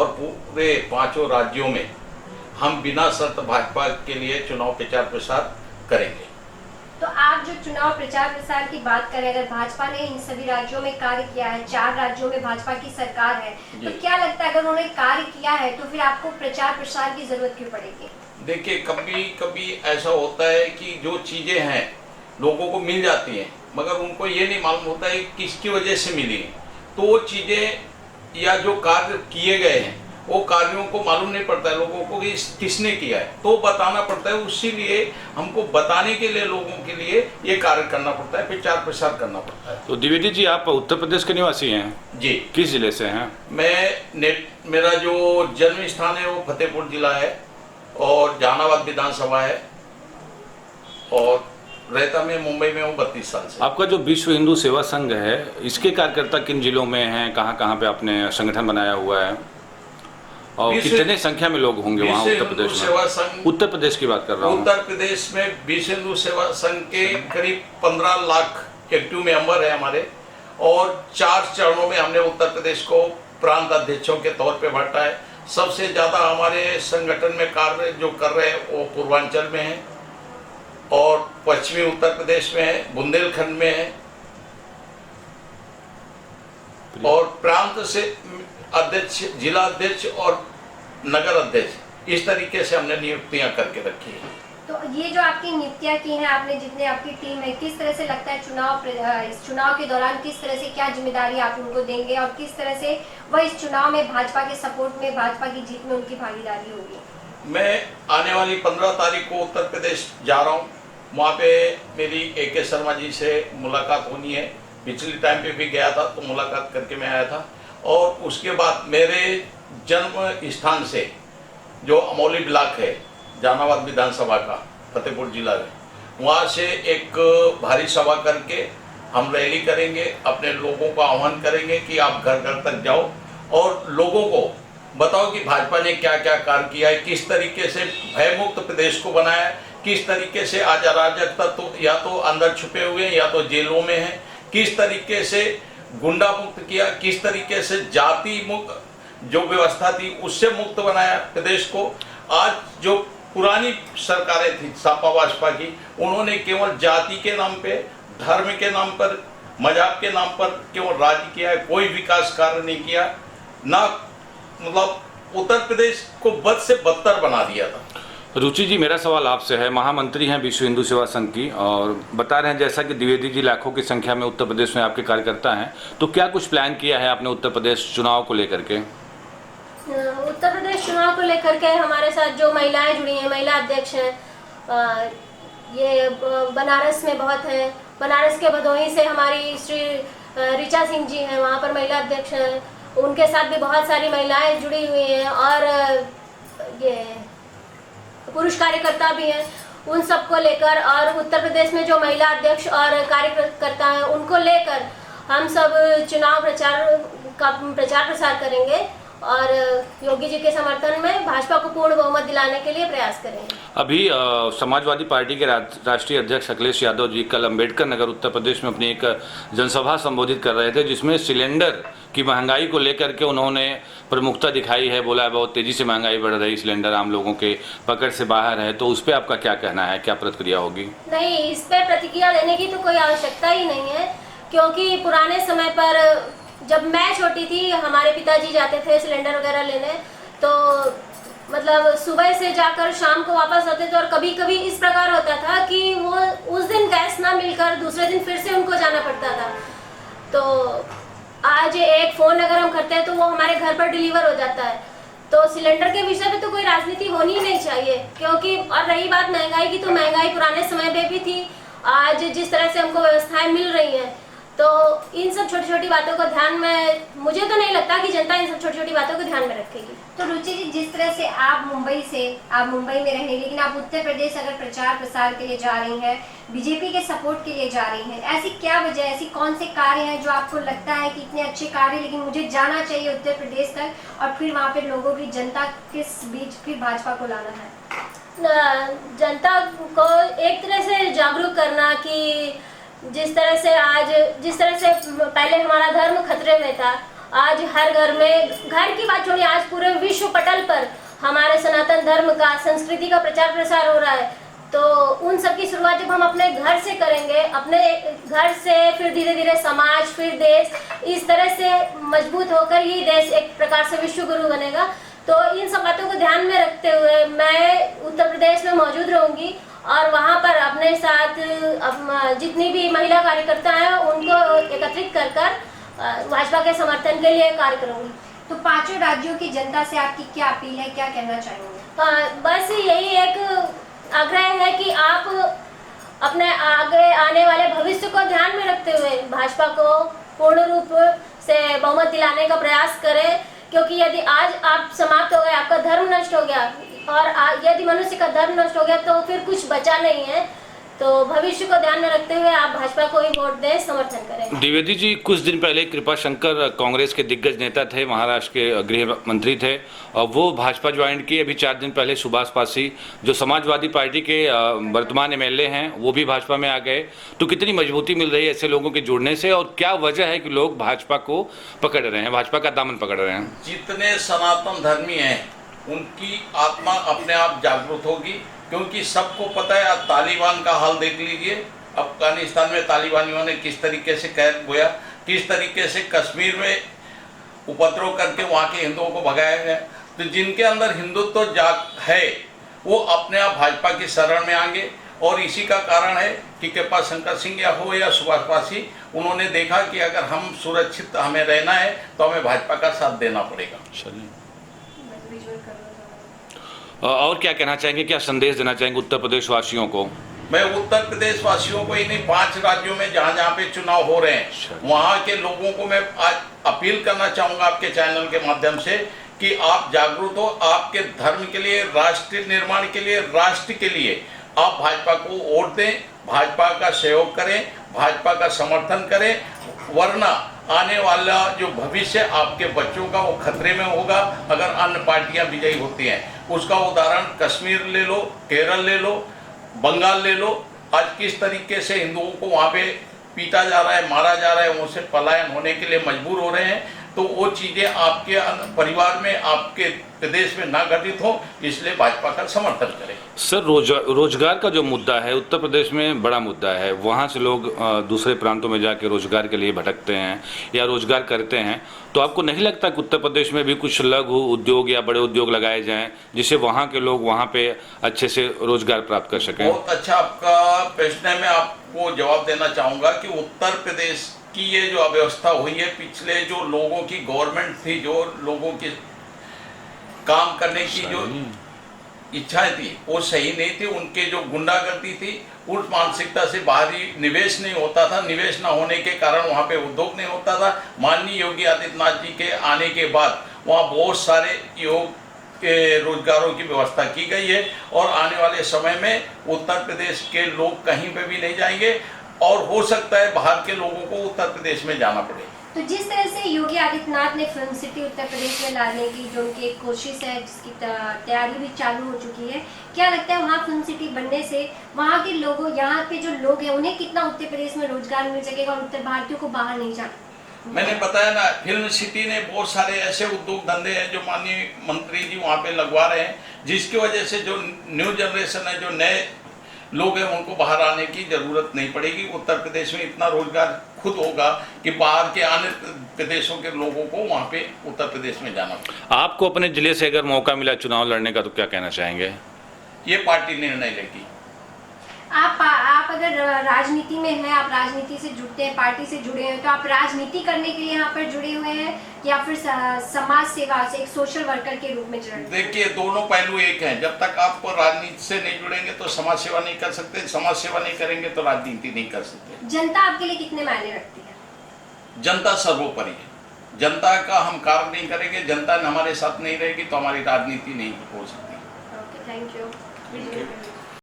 और पूरे 5 राज्यों में हम बिना शर्त भाजपा के लिए चुनाव प्रचार प्रसार करेंगे। तो आप जो चुनाव प्रचार प्रसार की बात करें, अगर भाजपा ने इन सभी राज्यों में कार्य किया है, 4 राज्यों में भाजपा की सरकार है, तो क्या लगता है अगर उन्होंने कार्य किया है तो फिर आपको प्रचार प्रसार की जरूरत क्यों पड़ेगी? देखिए, कभी कभी ऐसा होता है कि जो चीजें हैं लोगों को मिल जाती हैं, मगर उनको ये नहीं मालूम होता है किसकी वजह से मिली है। तो वो चीजें या जो कार्य किए गए हैं वो कार्यों को मालूम नहीं पड़ता है लोगों को कि किसने किया है, तो बताना पड़ता है। इसीलिए हमको बताने के लिए लोगों के लिए ये कार्य करना पड़ता है, प्रचार प्रसार करना पड़ता है। तो द्विवेदी जी, आप उत्तर प्रदेश के निवासी हैं? जी। किस जिले से हैं? मेरा जो जन्म स्थान है वो फतेहपुर जिला है और जहानाबाद विधानसभा है, और रहता मैं मुंबई में हूँ 32 साल से। आपका जो विश्व हिंदू सेवा संघ है, इसके कार्यकर्ता किन जिलों में हैं, कहाँ कहाँ पे आपने संगठन बनाया हुआ है और कितने संख्या में लोग होंगे वहाँ उत्तर प्रदेश में? सेवा संघ, उत्तर प्रदेश की बात कर रहा हूँ। उत्तर प्रदेश में विश्व हिंदू सेवा संघ के करीब 15 लाख एक्टिव मेंबर है हमारे, और 4 चरणों में हमने उत्तर प्रदेश को प्रांत अध्यक्षों के तौर पे बांटा है। सबसे ज्यादा हमारे संगठन में कार्य जो कर रहे हैं वो पूर्वांचल में है और पश्चिमी उत्तर प्रदेश में है, बुंदेलखंड में है, और प्रांत से अध्यक्ष, जिला अध्यक्ष और नगर अध्यक्ष, इस तरीके से हमने नियुक्तियां करके रखी है। तो ये जो आपकी नियुक्तियां की हैं आपने, जितने आपकी टीम है, किस तरह से लगता है इस चुनाव के दौरान किस तरह से क्या जिम्मेदारी आप उनको देंगे और किस तरह से वह इस चुनाव में भाजपा के सपोर्ट में, भाजपा की जीत में उनकी भागीदारी होगी? मैं आने वाली 15 तारीख को उत्तर प्रदेश जा रहा हूँ। वहाँ पे मेरी AK शर्मा जी से मुलाकात होनी है। पिछले टाइम पे भी गया था तो मुलाकात करके मैं आया था, और उसके बाद मेरे जन्म स्थान से जो अमौली ब्लॉक है जहानाबाद विधानसभा का फतेहपुर जिला में, वहाँ से एक भारी सभा करके हम रैली करेंगे, अपने लोगों को आह्वान करेंगे कि आप घर घर तक जाओ और लोगों को बताओ कि भाजपा ने क्या क्या कार्य किया है, किस तरीके से भयमुक्त प्रदेश को बनाया है, किस तरीके से आज अराजक तत्व या तो अंदर छुपे हुए हैं या तो जेलों में हैं, किस तरीके से गुंडा मुक्त किया, किस तरीके से जाति मुक्त जो व्यवस्था थी उससे मुक्त बनाया प्रदेश को। आज जो पुरानी सरकारें थी सपा बसपा की, उन्होंने केवल जाति के नाम पे, धर्म के नाम पर, मजहब के नाम पर केवल राज किया है, कोई विकास कार्य नहीं किया, ना मतलब उत्तर प्रदेश को बद से बदतर बना दिया था। रुचि जी, मेरा सवाल आपसे है। महामंत्री हैं विश्व हिंदू सेवा संघ की और बता रहे हैं जैसा कि द्विवेदी जी लाखों की संख्या में उत्तर प्रदेश में आपके कार्यकर्ता हैं, तो क्या कुछ प्लान किया है आपने उत्तर प्रदेश चुनाव को लेकर के? उत्तर प्रदेश चुनाव को लेकर के हमारे साथ जो महिलाएं जुड़ी हैं, महिला अध्यक्ष हैं, ये बनारस में बहुत हैं। बनारस के भदोही से हमारी श्री ऋचा सिंह जी हैं, वहाँ पर महिला अध्यक्ष हैं। उनके साथ भी बहुत सारी महिलाएं जुड़ी हुई हैं और ये पुरुष कार्यकर्ता भी हैं। उन सबको लेकर और उत्तर प्रदेश में जो महिला अध्यक्ष और कार्यकर्ता हैं उनको लेकर हम सब चुनाव प्रचार प्रसार करेंगे और योगी जी के समर्थन में भाजपा को पूर्ण बहुमत दिलाने के लिए प्रयास करेंगे। अभी समाजवादी पार्टी के राष्ट्रीय अध्यक्ष अखिलेश यादव जी कल अम्बेडकर नगर उत्तर प्रदेश में अपनी एक जनसभा संबोधित कर रहे थे, जिसमें सिलेंडर की महंगाई को लेकर के उन्होंने प्रमुखता दिखाई है। बोला है बहुत तेजी से महंगाई बढ़ रही, सिलेंडर आम लोगों के पकड़ से बाहर है। तो उस पर आपका क्या कहना है, क्या प्रतिक्रिया होगी? नहीं, इस पर प्रतिक्रिया देने की तो कोई आवश्यकता ही नहीं है, क्योंकि पुराने समय पर जब मैं छोटी थी हमारे पिताजी जाते थे सिलेंडर वगैरह लेने, तो मतलब सुबह से जाकर शाम को वापस आते थे और कभी कभी इस प्रकार होता था कि वो उस दिन गैस ना मिलकर दूसरे दिन फिर से उनको जाना पड़ता था। तो आज एक फ़ोन अगर हम करते हैं तो वो हमारे घर पर डिलीवर हो जाता है। तो सिलेंडर के विषय में तो कोई राजनीति होनी ही नहीं चाहिए, क्योंकि और रही बात महंगाई की, तो महंगाई पुराने समय में भी थी। आज जिस तरह से हमको व्यवस्थाएं मिल रही हैं, तो इन सब छोटी छोटी बातों को ध्यान में, मुझे तो नहीं लगता कि जनता इन सब छोटी छोटी बातों को ध्यान में रखेगी। तो रुचि जी, जिस तरह से आप मुंबई में रहेंगे, लेकिन आप उत्तर प्रदेश अगर प्रचार प्रसार के लिए जा रही हैं, बीजेपी के सपोर्ट के लिए जा रही हैं, ऐसी क्या वजह, ऐसी कौन से कार्य हैं जो आपको लगता है कि इतने अच्छे कार्य, लेकिन मुझे जाना चाहिए उत्तर प्रदेश तक और फिर वहाँ पे लोगों की, जनता के बीच फिर भाजपा को लाना है? जनता को एक तरह से जागरूक करना कि जिस तरह से पहले हमारा धर्म खतरे में था, आज हर घर में, घर की बात छोड़िए, आज पूरे विश्व पटल पर हमारे सनातन धर्म का, संस्कृति का प्रचार प्रसार हो रहा है। तो उन सब की शुरुआत जब हम अपने घर से करेंगे, अपने घर से फिर धीरे धीरे समाज, फिर देश, इस तरह से मजबूत होकर ही देश एक प्रकार से विश्व गुरु बनेगा। तो इन सब बातों को ध्यान में रखते हुए मैं उत्तर प्रदेश में मौजूद रहूंगी और वहाँ पर अपने साथ जितनी भी महिला कार्यकर्ता हैं उनको एकत्रित कर भाजपा के समर्थन के लिए कार्य करूंगी। तो पांचों राज्यों की जनता से आपकी क्या अपील है, क्या कहना चाहेंगे? बस यही एक आग्रह है कि आप अपने आगे आने वाले भविष्य को ध्यान में रखते हुए भाजपा को पूर्ण रूप से बहुमत दिलाने का प्रयास करें, क्योंकि यदि आज आप समाप्त हो गए, आपका धर्म नष्ट हो गया, और यदि मनुष्य का धर्म नष्ट हो गया तो फिर कुछ बचा नहीं है। तो भविष्य को ध्यान में रखते हुए आप भाजपा को ही वोट दें, समर्थन करें। द्विवेदी जी, कुछ दिन पहले कृपा शंकर कांग्रेस के दिग्गज नेता थे, महाराष्ट्र के गृह मंत्री थे, और वो भाजपा ज्वाइन किए। अभी 4 दिन पहले सुभाष पासी, जो समाजवादी पार्टी के वर्तमान एमएलए हैं, वो भी भाजपा में आ गए। तो कितनी मजबूती मिल रही है ऐसे लोगों के जुड़ने से, और क्या वजह है कि लोग भाजपा को पकड़ रहे हैं, भाजपा का दामन पकड़ रहे हैं? जितने सनातन धर्मी हैं उनकी आत्मा अपने आप जागरूक होगी, क्योंकि सबको पता है। आप तालिबान का हाल देख लीजिए, अफगानिस्तान में तालिबानियों ने किस तरीके से कहर बोया, किस तरीके से कश्मीर में उपद्रव करके वहाँ के हिंदुओं को भगाया गया। तो जिनके अंदर हिंदुत्व जाग है वो अपने आप भाजपा की शरण में आएंगे, और इसी का कारण है कि कृपा शंकर सिंह या हो या सुभाष पासी, उन्होंने देखा कि अगर हम सुरक्षित हमें रहना है तो हमें भाजपा का साथ देना पड़ेगा। और क्या कहना चाहेंगे, क्या संदेश देना चाहेंगे उत्तर प्रदेश वासियों को? मैं उत्तर प्रदेश वासियों को, इन्हीं 5 राज्यों में जहाँ जहाँ पे चुनाव हो रहे हैं वहाँ के लोगों को मैं आज अपील करना चाहूँगा आपके चैनल के माध्यम से कि आप जागरूक हो, आपके धर्म के लिए, राष्ट्र निर्माण के लिए, राष्ट्र के लिए आप भाजपा को वोट दें, भाजपा का सहयोग करें, भाजपा का समर्थन करें, वरना आने वाला जो भविष्य आपके बच्चों का वो खतरे में होगा अगर अन्य पार्टियां विजयी होती हैं। उसका उदाहरण कश्मीर ले लो, केरल ले लो, बंगाल ले लो। आज किस तरीके से हिंदुओं को वहाँ पे पीटा जा रहा है, मारा जा रहा है, उनसे पलायन होने के लिए मजबूर हो रहे हैं। तो वो चीज़ें आपके परिवार में, आपके प्रदेश में ना घटित हो, इसलिए भाजपा का समर्थन करें। सर, रोजगार का जो मुद्दा है उत्तर प्रदेश में बड़ा मुद्दा है। वहाँ से लोग दूसरे प्रांतों में जाके रोजगार के लिए भटकते हैं या रोजगार करते हैं। तो आपको नहीं लगता कि उत्तर प्रदेश में भी कुछ लघु उद्योग या बड़े उद्योग लगाए जाएं जिससे वहाँ के लोग वहाँ पे अच्छे से रोजगार प्राप्त कर सकें? बहुत अच्छा आपका प्रश्न है। मैं आपको जवाब देना चाहूँगा कि उत्तर प्रदेश की ये जो अव्यवस्था हुई है, पिछले जो लोगों की गवर्नमेंट थी, जो लोगों की काम करने की जो इच्छाएं थी वो सही नहीं थी। उनके जो गुंडागर्दी थी, उस मानसिकता से बाहरी निवेश नहीं होता था। निवेश न होने के कारण वहाँ पे उद्योग नहीं होता था। माननीय योगी आदित्यनाथ जी के आने के बाद वहाँ बहुत सारे योग के रोजगारों की व्यवस्था की गई है, और आने वाले समय में उत्तर प्रदेश के लोग कहीं पे भी नहीं जाएंगे, और हो सकता है बाहर के लोगों को उत्तर प्रदेश में जाना पड़े। तो जिस तरह से योगी आदित्यनाथ ने फिल्म सिटी उत्तर प्रदेश में लाने की जो उनकी एक कोशिश है, जिसकी तैयारी भी चालू हो चुकी है, क्या लगता है वहाँ फिल्म सिटी बनने से वहाँ के लोगों, यहाँ पे जो लोग हैं, उन्हें कितना उत्तर प्रदेश में रोजगार मिल सकेगा और उत्तर भारतीयों को बाहर नहीं जाना? मैंने बताया ना, फिल्म सिटी ने बहुत सारे ऐसे उद्योग धंधे हैं जो माननीय मंत्री जी वहाँ पे लगवा रहे हैं, जिसकी वजह से जो न्यू जनरेशन है, जो नए लोग हैं, उनको बाहर आने की जरूरत नहीं पड़ेगी। उत्तर प्रदेश में इतना रोजगार खुद होगा कि बाहर के अन्य प्रदेशों के लोगों को वहाँ पे उत्तर प्रदेश में जाना पड़ेगा। आपको अपने जिले से अगर मौका मिला चुनाव लड़ने का तो क्या कहना चाहेंगे? ये पार्टी निर्णय लेगी। आप अगर राजनीति में हैं, आप राजनीति से जुड़ते हैं, पार्टी से जुड़े हैं, तो आप राजनीति करने के लिए यहाँ पर जुड़े हुए हैं या फिर समाज सेवा से एक सोशल वर्कर के रूप में जुड़े? देखिए, दोनों पहलू एक हैं। जब तक आप राजनीति से नहीं जुड़ेंगे तो समाज सेवा नहीं कर सकते, समाज सेवा नहीं करेंगे तो राजनीति नहीं कर सकते। जनता आपके लिए कितने मायने रखती है? जनता सर्वोपरि है। जनता का हम कार्य नहीं करेंगे, जनता हमारे साथ नहीं रहेगी तो हमारी राजनीति नहीं हो सकती। Okay, thank you.